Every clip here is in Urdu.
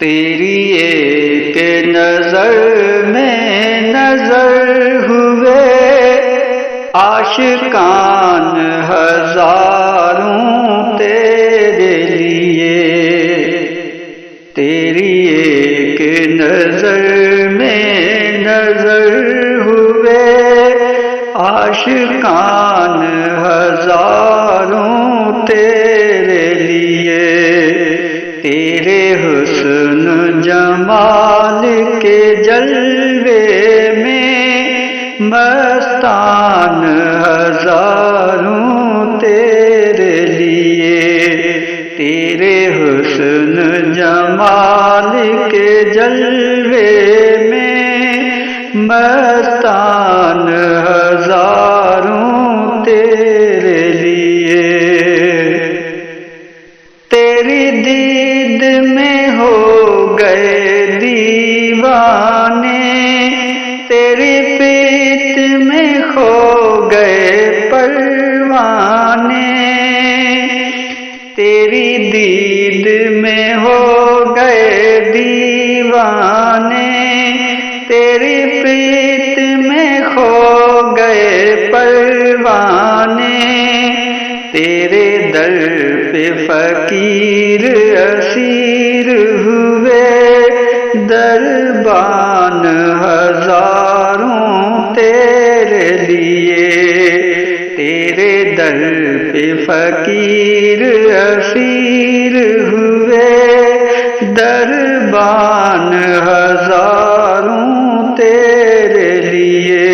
تیری ایک نظر میں نظر ہوئے عاشقان ہزاروں تیرے لیے، تیری ایک نظر میں نظر ہوئے عاشقان ہزاروں تیرے لیے، تیرے حسن جمال کے جلوے میں مستان ہزاروں تیرے لیے، تیرے حسن جمال کے جلوے میں مستان ہزاروں تیرے لیے، تیری دید میں ہو گئے دیوانے، تیری پریت میں کھو گئے پروانے، تیری دید میں ہو گئے دیوانے، تیری پریت میں کھو گئے پروانے، تیرے در پہ فقیر اسیر ہوئے دربان ہزاروں تیرے لیے، تیرے در پہ فقیر اسیر ہوئے دربان ہزاروں تیرے لیے،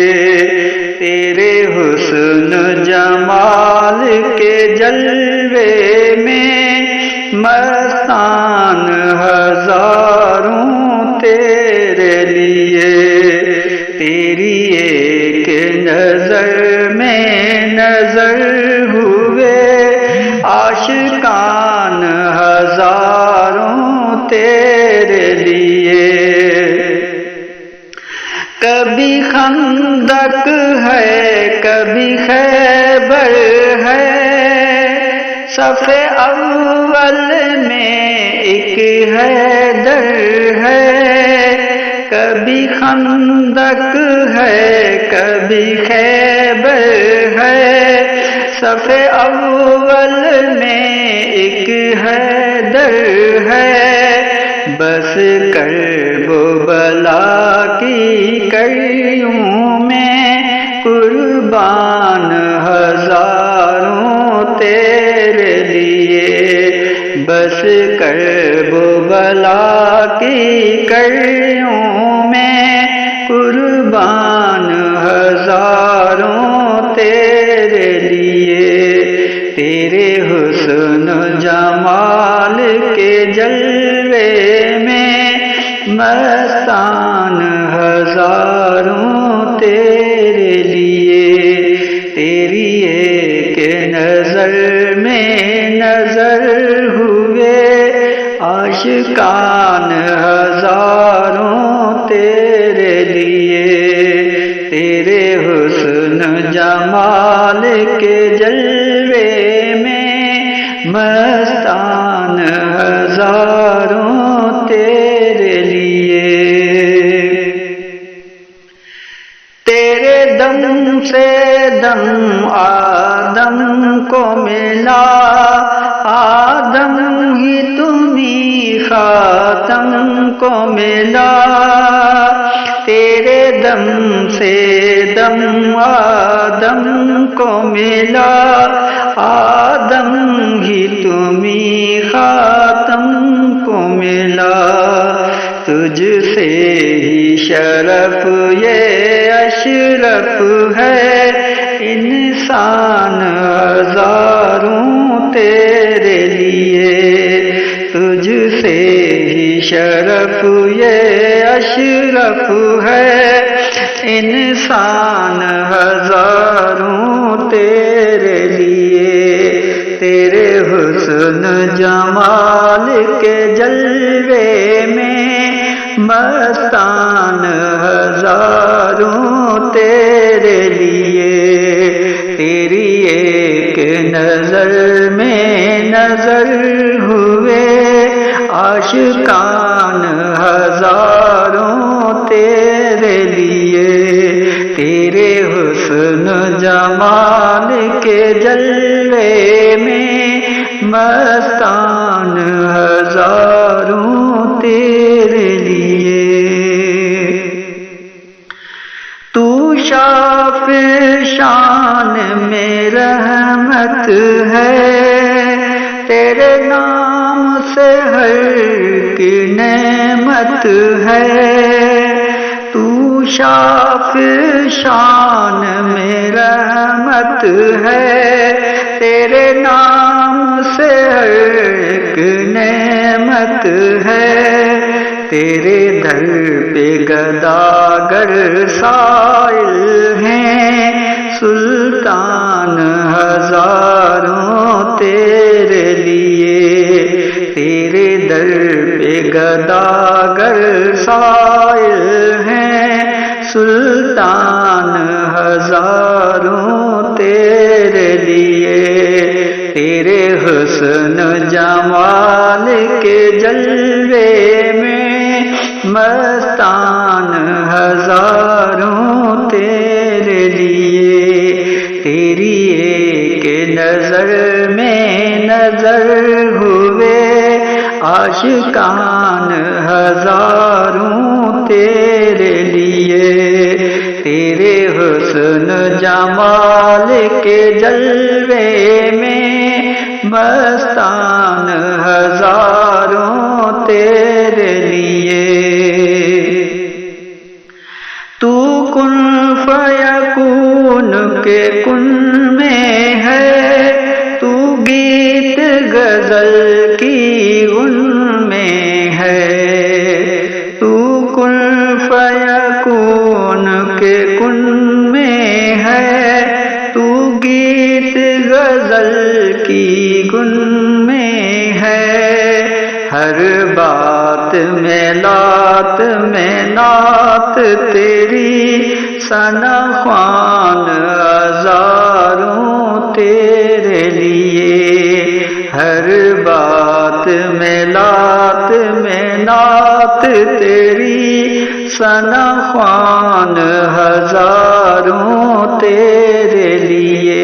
تیرے حسن جمال کے جلوے میں مستان ہزاروں تیرے لیے، تیری ایک نظر میں نظر ہوئے عاشقان ہزاروں تیرے لیے، کبھی خندق ہے کبھی خیبر ہے، صف اول میں ایک حیدر ہے، کبھی خندق ہے کبھی خیبر ہے، صف اول میں ایک حیدر ہے، بس کرب و بلا کی کڑیوں میں قربان ہزاروں تیرے لیے، بس کرب و بلا کی کڑیوں میں قربان ہزاروں تیرے لیے، تیرے حسن جمال کے جلوے میں مستان ہزاروں تیرے لیے، تیری ایک نظر میں نظر ہوئے عاشقان ہزاروں تیرے لیے، تیرے حسن جمال کے جلوے میں مستان ہزاروں تیرے لیے، تیرے دم سے دم آدم کو ملا، آدم ہی تمہیں خاتم کو ملا، تیرے دم سے دم آدم کو ملا، آدم ہی تمہیں خاتم کو ملا، تجھ سے ہی شرف یہ اشرف ہے، انسان ہزاروں تیرے لیے، تجھ سے ہی شرف یہ اشرف ہے، انسان ہزاروں تیرے لیے، تیرے حسن جمال کے جلوے میں مستان ہزاروں تیرے لیے، تیری ایک نظر میں نظر ہوئے عاشقان ہزاروں تیرے لیے، تیرے حسن جمال کے جلوے میں مستان ہزاروں تیرے لیے۔ تو شافع شان میں رحمت ہے، تیرے نام سے ہر کی نعمت ہے۔ تو شافع شان میں رحمت ہے، تیرے نام سے ہر ایک نعمت ہے۔ تیرے در پہ گداگر سائل ہیں، سلطان ہزاروں تیرے لیے، تیرے در پہ گداگر سائل ہیں، سلطان ہزاروں تیرے لیے۔ تیرے حسن جمال کے جلوے میں مستان ہزاروں تیرے لیے۔ تیری ایک نظر میں نظر ہوئے عاشقان ہزاروں تیرے لیے، تیرے حسن جمال کے جلوے میں مستان ہزاروں تیرے لیے۔ تو کن فیکون کے کن میں ہے، تو گیت غزل کی ان میں ہے۔ تو کن فیکون کے کن میں ہے، تو گیت غزل کی گن میں ہے۔ ہر بات میں لات میں نعت تیری، ثنا خوان ہزاروں تیرے لیے۔ ہر بات میں لات میں نعت تیری، ثنا خوان ہزاروں تیرے لیے۔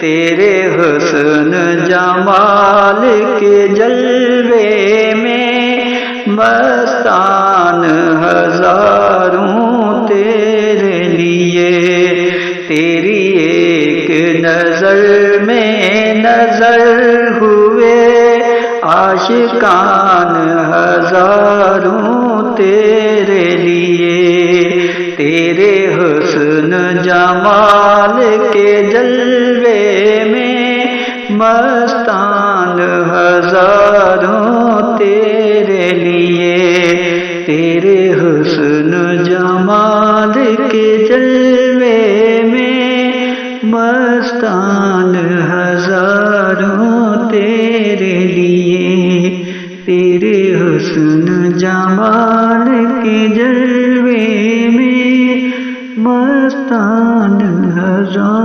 تیرے حسن جمال کے جلوے میں مستان ہزاروں تیرے لیے۔ تیری ایک نظر میں نظر ہوئے عاشقان ہزاروں تیرے لیے، تیرے حسن جمال کے جلوے میں مستان ہزاروں تیرے لیے۔ تیرے حسن جمال کے جلوے میں مستان ہزاروں تیرے لیے، تیرے حسن جمال کے جلوے میں مستان ہزاروں